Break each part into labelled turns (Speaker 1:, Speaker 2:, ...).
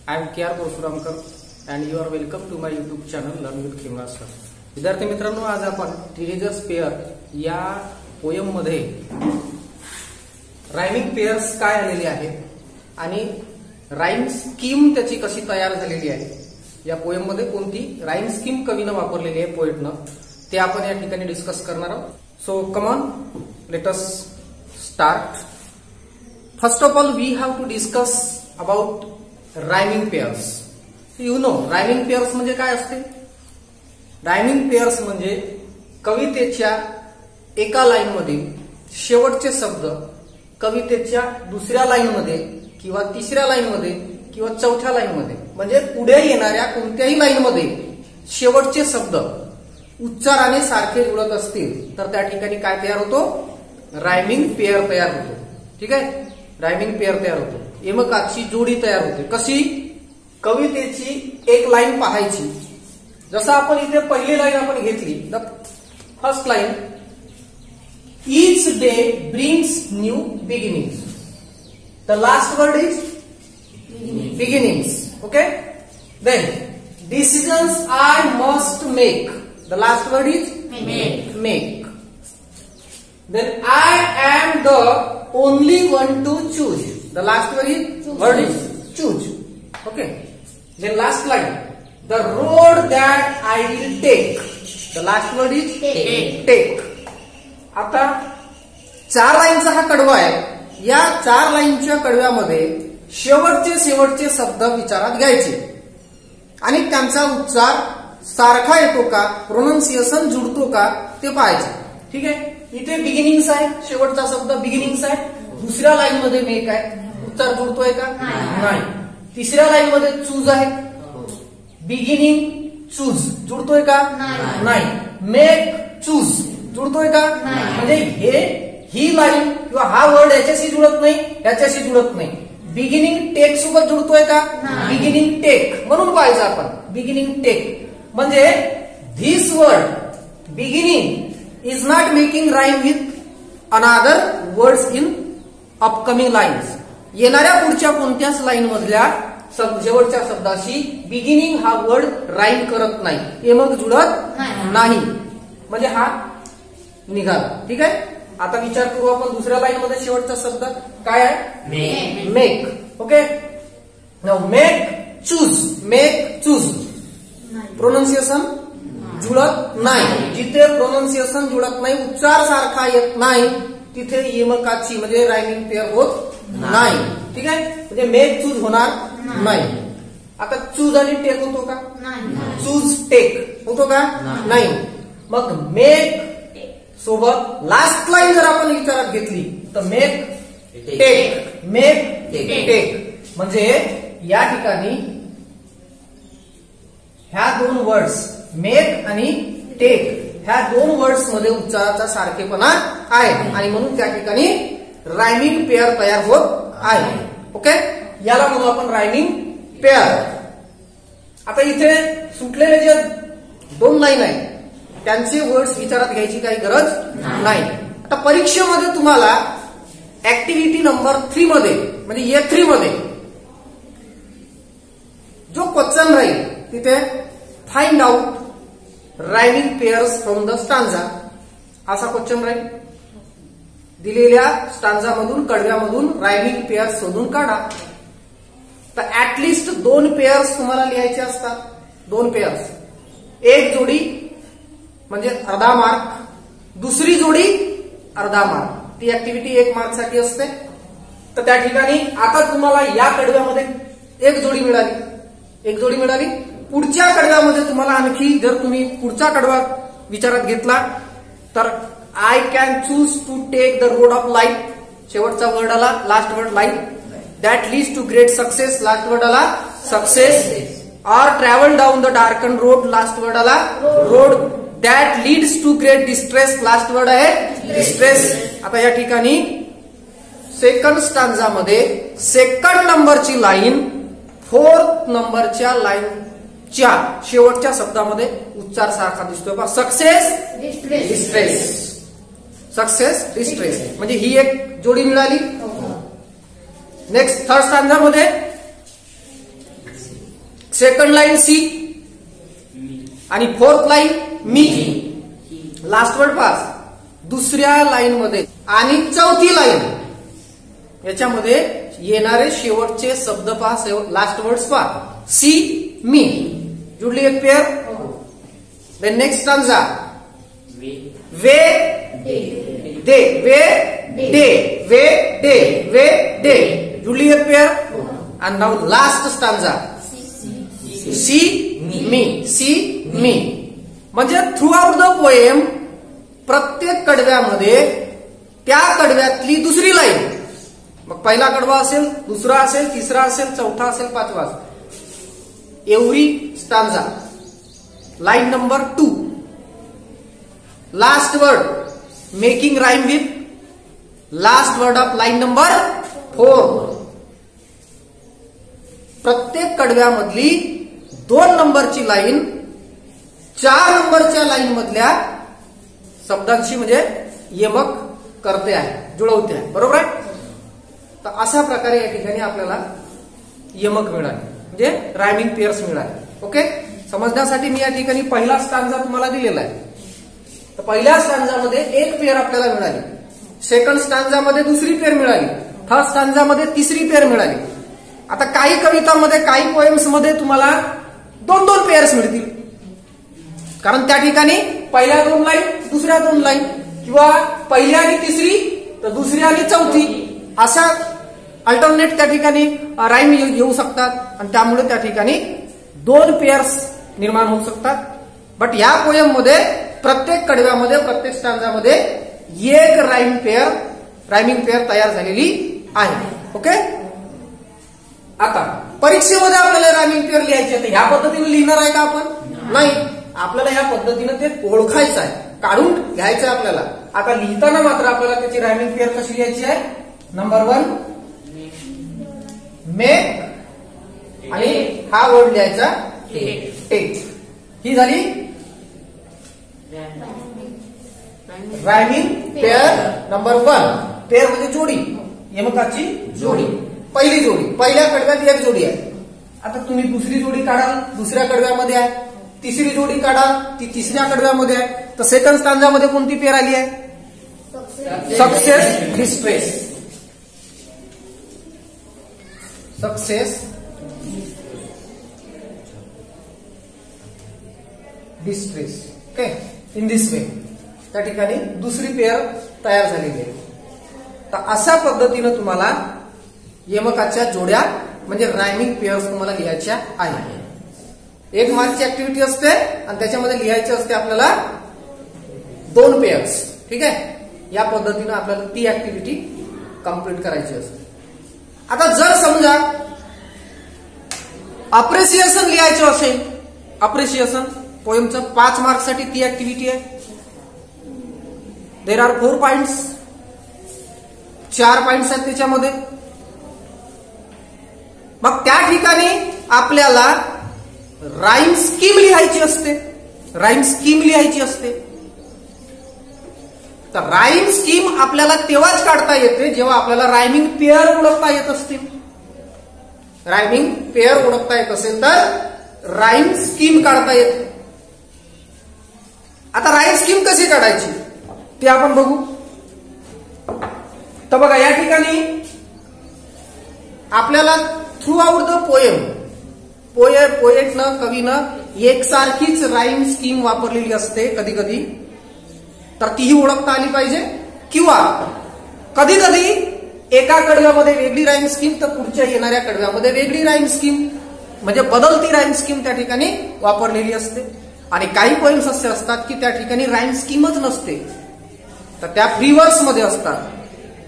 Speaker 1: I am K.R. Porsuramkar and you are welcome to my YouTube channel Learn with K Master. विद्यार्थी मित्रांनो, आज आपण teenagers pair या poem मध्ये rhyming pairs काय आलेले आहेत आणि राईम स्कीम त्याची कशी तयार झालेली आहे, या पोयम मध्ये कोणती राईम स्कीम कवीनं वापरलेली आहे पोएटनं, ते आपण या ठिकाणी डिस्कस करणार आहोत. So come on, let us start. First of all we have to discuss about rhyming pairs. You know rhyming pairs म्हणजे काय असते? रायमिंग पेअर्स म्हणजे कवितेच्या एका लाईन मध्ये शेवटचे शब्द कवितेच्या दुसऱ्या लाईन मध्ये किंवा तिसऱ्या लाईन मध्ये किंवा चौथ्या लाईन मध्ये, म्हणजे पुढे येणाऱ्या कोणत्याही लाईन मध्ये शेवटचे शब्द उच्चाराने सारखे जुळत असतील तर त्या ठिकाणी काय तयार होतो? रायमिंग पेअर तयार होतो. ठीक आहे, रायमिंग पेअर तयार होतो. यमकाची जोडी तयार होते. कशी? कवितेची एक लाईन पाहायची. जसं आपण इथे पहिली लाईन आपण घेतली, the first line, each day brings new beginnings. The last word is beginnings. Okay, then decisions I must make. The last word is make. Then I am the only one to choose. The last word is choose. Okay. Then last line, the road that I will take. The last word is take. आता चार लाईनचा हा कडवा आहे. या चार लाईनच्या कडव्यामध्ये शेवटचे शब्द विचारात घ्यायचे आणि त्यांचा उच्चार सारखा येतो का, प्रोनाउन्सिएशन जुळतो का ते पाहायचे. ठीक आहे. इथे बिगिनिंग्स आहे, शेवटचा शब्द बिगिनिंग्स आहे. दुसऱ्या लाईन मध्ये मेक आहे, उत्तर जुळतोय का? नाही. तिसऱ्या लाईन मध्ये चूज आहे, बिगिनिंग चूज जुळतोय का? नाही. मेक चूज जुळतोय का? म्हणजे ही लाईन किंवा हा वर्ड याच्याशी जुळत नाही, याच्याशी जुळत नाही. बिगिनिंग टेक सोबत जुळतोय का? बिगिनिंग टेक म्हणून पाहिजे आपण, बिगिनिंग टेक. म्हणजे this word beginning is not making rhyme with another words in upcoming lines. येणाऱ्या पुढच्या कोणत्याच लाईन मधल्या शेवटच्या शब्दाशी बिगिनिंग हा वर्ड राईम करत नाही, हे मग जुळत नाही, म्हणजे हा निघाला. ठीक आहे. आता विचार करू आपण दुसऱ्या लाईन मध्ये शेवटचा शब्द काय आहे? Make. Okay, now make choose. Make choose pronunciation जुळत नाही. जिथे प्रोनाउन्सिएशन जुळत नाही, उच्चार सारखा येत नाही, तिथे यमकाची म्हणजे रायमिंग पेअर होत नाही. ठीक आहे, म्हणजे मेक चूज होणार नाही. आता चूज आणि टेक होतो का? चूज टेक होतो का? नाही. मग मेक सोबत लास्ट लाईन जर आपण विचारात घेतली तर मेक टेक. मेक टेक म्हणजे या ठिकाणी ह्या दोन वर्ड्स मेक आणि टेक ह्या दोन वर्ड्स मध्ये उच्चाराचा सारखेपणा आहे आणि म्हणून त्या ठिकाणी रायमिंग पेअर तयार होत आहे. ओके, याला म्हणू आपण रायमिंग पेअर. आता इथे सुटलेले जे दोन लाईन आहेत त्यांचे वर्ड्स विचारात घ्यायची काही गरज नाही. आता परीक्षेमध्ये तुम्हाला ऍक्टिव्हिटी नंबर 3 मध्ये म्हणजे A3 मध्ये जो क्वेश्चन राहील तिथे find out rhyming pairs from the stanza असा क्वेश्चन राहील. दिलेल्या स्टांजा मधून कडव्यामधून रायमिंग पेअर्स शोधून काढा. तर ऍटलिस्ट 2 पेअर्स तुम्हाला लिहायचे असतात. 2 पेअर्स, एक जोडी म्हणजे अर्धा मार्क, दुसरी जोडी अर्धा मार्क. ती ऍक्टिव्हिटी 1 मार्क साठी असते. तर त्या ठिकाणी आता तुम्हाला या कडव्यामध्ये एक जोडी मिळाली. पुढच्या कडव्यामध्ये तुम्हाला आणखी जर तुम्ही पुढचा कडवा विचारात घेतला तर I can choose to take the road of life. शेवटचा वर्ड आला, last word life. That leads to great success. Last word आला success. Or travel down the darken road. Last word आला road. That leads to great distress. Last word आहे distress. आता या ठिकाणी second stanza मध्ये second नंबरची line 4th नंबरच्या line च्या शेवटच्या शब्दामध्ये उच्चार सारखा दिसतोय पहा. Success distress. सक्सेस डिस्ट्रेस म्हणजे ही एक जोडी मिळाली. नेक्स्ट थर्ड स्टांजा मध्ये सेकंड लाईन सी आणि fourth line me. Last word pass. दुसऱ्या लाईन मध्ये आणि चौथी लाईन याच्यामध्ये येणारे शेवटचे शब्द पहा, लास्ट वर्ड्स पहा. सी मी जुडली एक pair. Then next stanza way day way day way day way day जुडली एक pair. And now last stanza see me see me. म्हणजे थ्रू आउट द पोएम प्रत्येक कडव्यामध्ये त्या कडव्यातली दुसरी लाईन, मग पहिला कडवा असेल, दुसरा असेल, तिसरा असेल, चौथा असेल, पाचवा असेल, every stanza line number 2 last word making rhyme with last word of line number 4. प्रत्येक कडव्यामधली 2 नंबरची लाईन 4 नंबरच्या लाईन मधल्या शब्दांशी म्हणजे यमक करते आहे, जुळवते आहे. बरोबर आहे. तर अशा प्रकारे या ठिकाणी आपल्याला यमक मिळाले, म्हणजे रायमिंग पेअर्स मिळाले. ओके. समजण्यासाठी मी या ठिकाणी पहिला स्टांजा तुम्हाला दिलेला आहे. तर पहिल्या स्टांजामध्ये एक पेअर आपल्याला मिळाली, सेकंड स्टांजामध्ये दुसरी पेअर मिळाली, थर्ड स्टांजामध्ये तिसरी पेअर मिळाली. आता काही कवितांमध्ये, काही पोएम्स मध्ये तुम्हाला 2-2 पेअर्स मिळतील, कारण त्या ठिकाणी पहिल्या 2 लाईन, दुसऱ्या 2 लाईन, किंवा पहिली आणि तिसरी तर दुसरी आणि चौथी, अशा अल्टरनेट त्या ठिकाणी राईम येऊ शकतात आणि त्यामुळे त्या ठिकाणी 2 पेअर्स निर्माण होऊ शकतात. बट या पोएम मध्ये प्रत्येक कडव्यामध्ये, प्रत्येक स्टांजामध्ये एक रायमिंग पेअर तयार झालेली आहे. ओके. आता परीक्षेमध्ये आपल्याला रायमिंग पेअर लिहायची आहे, ह्या पद्धतीने लिहिणार आहे का आपण? नाही. आपल्याला ह्या पद्धतीने ते ओळखायचं आहे, काढून घ्यायचं आहे आपल्याला. आता लिहिताना मात्र आपल्याला त्याची रायमिंग पेअर कशी लिहायची आहे? नंबर 1 मेक आणि हा वर्ड लिहायचा टेक. ही झाली रायमिंग पेअर नंबर 1. पेअर म्हणजे जोडी, यमकाची जोडी. पहिली जोडी, पहिल्या कडव्यात एक जोडी आहे. आता तुम्ही दुसरी जोडी काढाल, दुसऱ्या कडव्यामध्ये आहे. तिसरी जोडी काढाल, ती तिसऱ्या कडव्यामध्ये आहे. तर सेकंड स्टांजामध्ये कोणती पेअर आली आहे? Success distress. Success distress. Okay. In this way त्या ठिकाणी दुसरी पेअर तयार झालेली आहे. तर अशा पद्धतीनं तुम्हाला यमकाच्या जोड्या म्हणजे रायमिंग पेअर्स तुम्हाला लिहायच्या आहेत. 1 मार्कची ऍक्टिव्हिटी असते आणि त्याच्यामध्ये लिहायचे असते आपल्याला 2 पेअर्स. ठीक आहे. या पद्धतीनं आपल्याला ती ऍक्टिव्हिटी कंप्लीट करायची असते. आता जर समजा अप्रिसिएशन लिहायचं असेल, अप्रिसिएशन पोएमचं 5 मार्क्ससाठी ती ऍक्टिव्हिटी आहे. देर आर 4 पॉइंट्स, 4 पॉइंट्स आहेत त्याच्यामध्ये. मग त्या ठिकाणी आपल्याला राईम स्कीम लिहायची असते, राईम स्कीम लिहायची असते. तर राईम स्कीम आपल्याला तेव्हाच काढता येते जेव्हा आपल्याला रायमिंग पेअर ओळखता येत असतील. रायमिंग पेअर ओळखता येत असेल तर राईम स्कीम काढता येते. आता राईम स्कीम कशी काढायची ते आपण बघू. तर बघा या ठिकाणी आपल्याला थ्रू आउट द पोएम पोएटनं, कवीनं एकसारखीच राईम स्कीम वापरलेली असते कधी कधी, तर तीही ओळखता आली पाहिजे. किंवा कधी कधी एका कडव्यामध्ये वेगळी राईम स्कीम तर पुढच्या येणाऱ्या कडव्यामध्ये वेगळी राईम स्कीम, म्हणजे बदलती राईम स्कीम त्या ठिकाणी वापरलेली असते. आणि काही पोएम्स असे असतात की त्या ठिकाणी राईम स्कीमच नसते, तर त्या फ्री वर्स मध्ये असतात.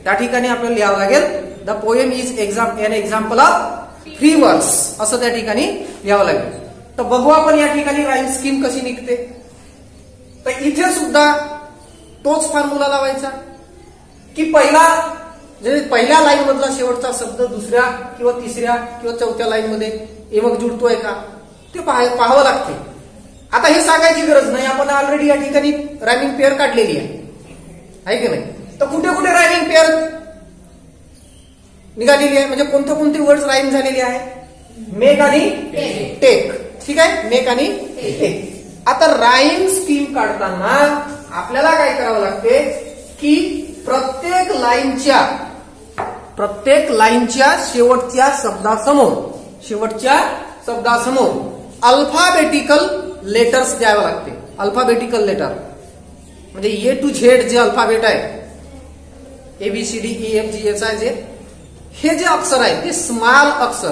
Speaker 1: त्या ठिकाणी आपल्याला लिहावं लागेल the poem is an example of free वर्स, असं त्या ठिकाणी लिहावं लागेल. तर बघू आपण या ठिकाणी राईम स्कीम कशी निघते. तर इथे सुद्धा तोच फॉर्म्युला लावायचा की पहिल्या लाईन मधला शेवटचा शब्द दुसऱ्या किंवा तिसऱ्या किंवा चौथ्या लाईन मध्ये यमक जुळतोय का ते पाहावं लागते. आता हे सांगायची गरज नाही, आपण ऑलरेडी या ठिकाणी रायमिंग पेअर काढलेली आहे की नाही. तर कुठे कुठे रायमिंग पेअर निघालेली आहे, म्हणजे कोणते कोणते वर्ड्स राईम झालेले आहे मेक आणि टेक. ठीक आहे, मेक आणि टेक. आता राईम स्कीम काढताना आपल्याला काय करावं लागते की प्रत्येक लाईनच्या शेवटच्या शब्दासमोर अल्फाबेटिकल लेटर्स द्यावे लागते. अल्फाबेटिकल लेटर म्हणजे ए टू झेड जे अल्फाबेट आहे, ABCDEFGH जे हे जे अक्षर आहे ते स्मॉल अक्षर,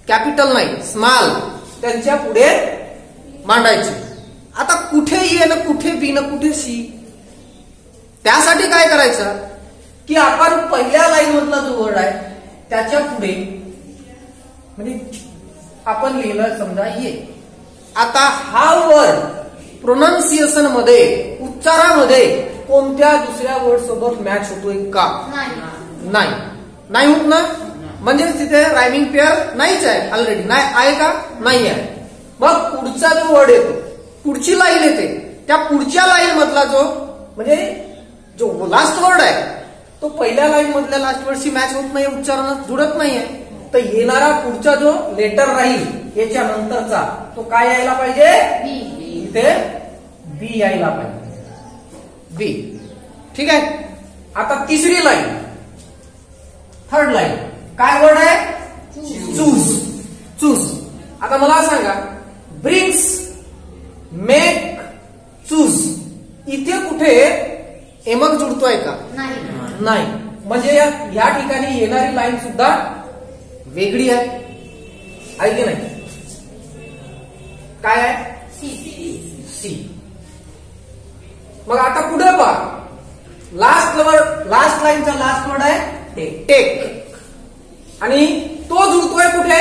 Speaker 1: कॅपिटल नाही स्मॉल, त्यांच्या पुढे मांडायचे. आता कुठे ए न कुठे बी न कुठे सी, त्यासाठी काय करायचं की आपण पहिल्या लाईन मधला जो वर्ड आहे त्याच्या पुढे म्हणजे आपण लिहिलं समजा ये. आता हा वर्ड प्रोनाउन्सिएशन मध्ये, उच्चारामध्ये कोणत्या दुसऱ्या वर्ड सोबत मॅच होतोय का? नाही होत ना. म्हणजे तिथे रायमिंग पेअर नाहीच आहे, ऑलरेडी नाही आहे का? नाही आहे. मग पुढचा जो वर्ड येतो, पुढची लाईन येते, त्या पुढच्या लाईन मधला म्हणजे जो लास्ट वर्ड आहे तो पहिल्या लाईन मधल्या लास्ट वर्डशी मॅच होत नाही, उच्चारण जुळत नाहीये. तर येणारा पुढचा जो लेटर राहील याच्या नंतरचा तो काय यायला पाहिजे? इथे बी यायला पाहिजे, बी. ठीक आहे. आता तिसरी लाईन, थर्ड लाईन काय वर्ड आहे? चूज. आता मला सांगा, ब्रिंग्स, मेक, चूज इथे कुठे एमक जुळतोय का? नाही. म्हणजे या ठिकाणी येणारी लाईन सुद्धा वेगळी आहे की नाही? काय आहे? सी. मग आता पुढे पहा, लास्ट लाईनचा लास्ट वर्ड आहे टेक, आणि तो जुळतोय कुठे?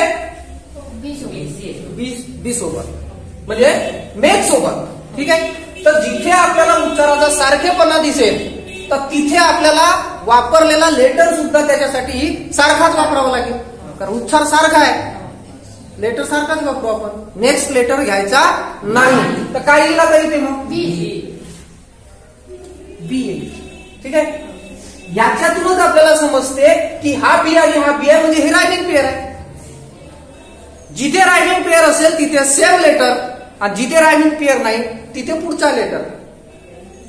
Speaker 1: बी सोबत, म्हणजे मेक सोबत. ठीक आहे. तर जिथे आपल्याला उच्चाराचा सारखेपणा दिसेल तर तिथे आपल्याला वापरलेला लेटर सुद्धा त्याच्यासाठी सारखाच वापरावा लागेल, कारण उच्चार सारखा आहे, लेटर सारखाच वापरू आपण. नेक्स्ट लेटर घ्यायचा नाही. तर काय येईल आता इथे? मग बी येईल. ठीक आहे. याच्यातूनच आपल्याला समजते की हा बी आणि हा बी आहे, म्हणजे हे रायमिंग पेअर आहे. जिथे रायमिंग पेअर असेल तिथे सेम लेटर, आणि जिथे रायमिंग पेअर नाही तिथे पुढचा लेटर,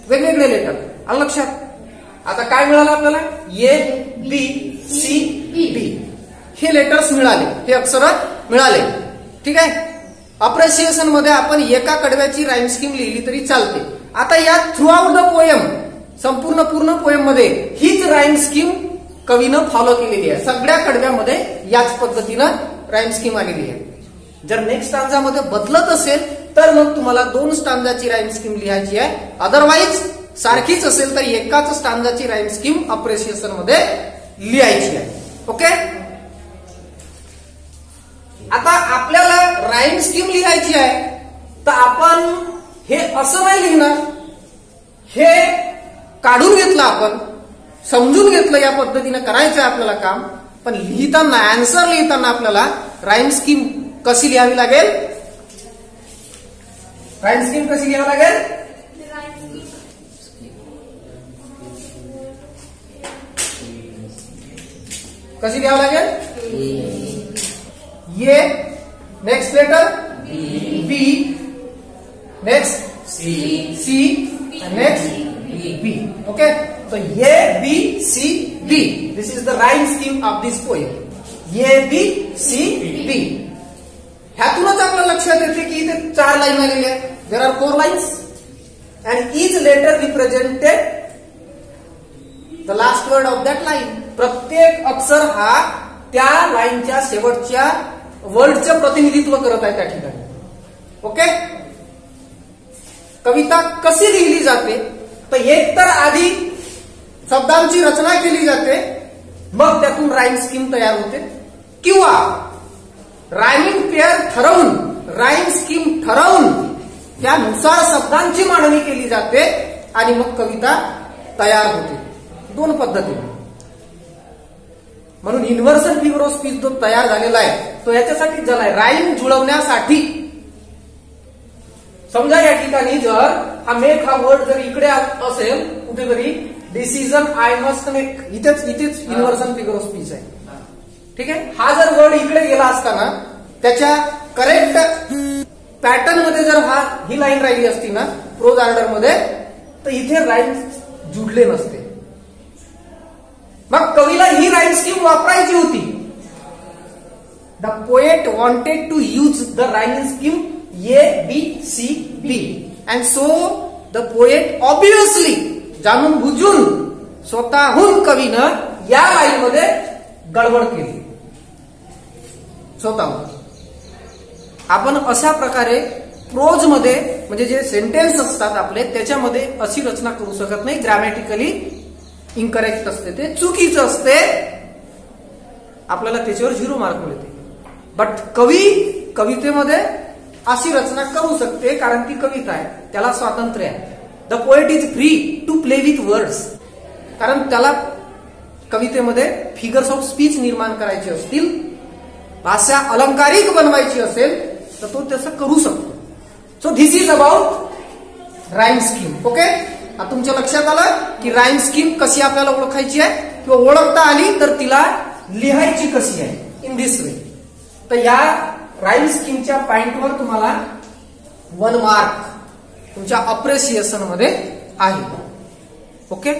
Speaker 1: वेगवेगळे लेटर. आलं लक्षात? आता काय मिळालं आपल्याला? ए बी सी डी हे लेटर्स मिळाले, हे अक्षर मिळाले. ठीक आहे. अप्रिसिएशन मध्ये आपण एका कडव्याची राईम स्कीम लिहिली तरी चालते. आता या थ्रू आउट द पोएम, पूर्ण पोएम मध्ये हीच राईम स्कीम कवीनं फॉलो केलेली आहे. सगळ्या कडव्यामध्ये याच पद्धतीनं राईम स्कीम आलेली आहे. जर नेक्स्ट स्टांजामध्ये बदलत असेल तर मग तुम्हाला 2 स्टांजाची राईम स्कीम लिहायची आहे. अदरवाईज सारखीच असेल तर एकाच स्टांजाची राईम स्कीम अप्रिसिएशन मध्ये लिहायची आहे. ओके. आता आपल्याला राईम स्कीम लिहायची आहे तर आपण हे असं नाही लिहिणार, हे काढून घेतलं, आपण समजून घेतलं, या पद्धतीने करायचं आहे आपल्याला काम. पण लिहिताना, आन्सर लिहिताना आपल्याला राईम स्कीम कशी लिहावी लागेल? राईम स्कीम कशी लिहावी लागेल? कशी लिहावी लागेल? A, next letter B, next C, next B. Okay. तो A B C B, this is the rhyme scheme of this poem. A B C B. ह्यातूनच आपल्याला लक्षात येते की इथे 4 लाईन आलेल्या आहेत. There are 4 lines and each letter represented the last word of that line. प्रत्येक अक्षर हा त्या लाईनच्या शेवटच्या वर्डचं प्रतिनिधित्व करत आहे त्या ठिकाणी. ओके. कविता कशी लिहिली जाते? तर एक तर आधी शब्दांची रचना केली जाते, मग त्यातून राईम स्कीम तयार होते, किंवा रायमिंग पेअर ठरवून, राईम स्कीम ठरवून त्यानुसार शब्दांची मांडणी केली जाते आणि मग कविता तयार होते. 2 पद्धतीने. म्हणून युनिव्हर्सल फिगर ऑफ स्पीच जो तयार झालेला आहे तो याच्यासाठी झालाय, राईम जुळवण्यासाठी. समजा या ठिकाणी जर हा मेक हा वर्ड जर इकडे असेल कुठेतरी, डिसिजन आय मस्ट मेक, इथेच युनिव्हर्सल फिगर ऑफ स्पीच आहे. ठीक आहे. हा जर वर्ड इकडे गेला असताना त्याच्या करेक्ट पॅटर्न मध्ये जर ही लाईन राहिली असती ना प्रोज ऑर्डर मध्ये, तर इथे राईम जुडले नसते. मग कवीला ही राईम स्कीम वापरायची होती. The poet wanted to use the rhyming scheme ABCD and so the poet obviously, जाणून बुजून स्वतःहून कवीनं या लाईन मध्ये गडबड केली. स्वतःहून आपण अशा प्रकारे प्रोज मध्ये म्हणजे जे सेंटेन्स असतात आपले त्याच्यामध्ये अशी रचना करू शकत नाही. ग्रॅमॅटिकली इनकरेक्ट असते, ते चुकीचं असते, आपल्याला त्याच्यावर 0 मार्क मिळते. बट कवी कवितेमध्ये अशी रचना करू शकते कारण ती कविता आहे, त्याला स्वातंत्र्य आहे. The poet is free to play with words, कारण त्याला कवितेमध्ये फिगर्स ऑफ स्पीच निर्माण करायचे असतील, भाषा अलंकारिक बनवायची असेल तर तो तसं करू शकतो. So this is about rhyme scheme. Okay, आता तुमच्या लक्षात आलं की राईम स्कीम कशी आपल्याला ओळखायची आहे किंवा ओळखता आली तर तिला लिहायची कशी आहे इन दिस वे. तर या राईम स्कीमच्या पॉइंटवर तुम्हाला 1 मार्क तुमच्या अप्रिसिएशन मध्ये आहे. ओके.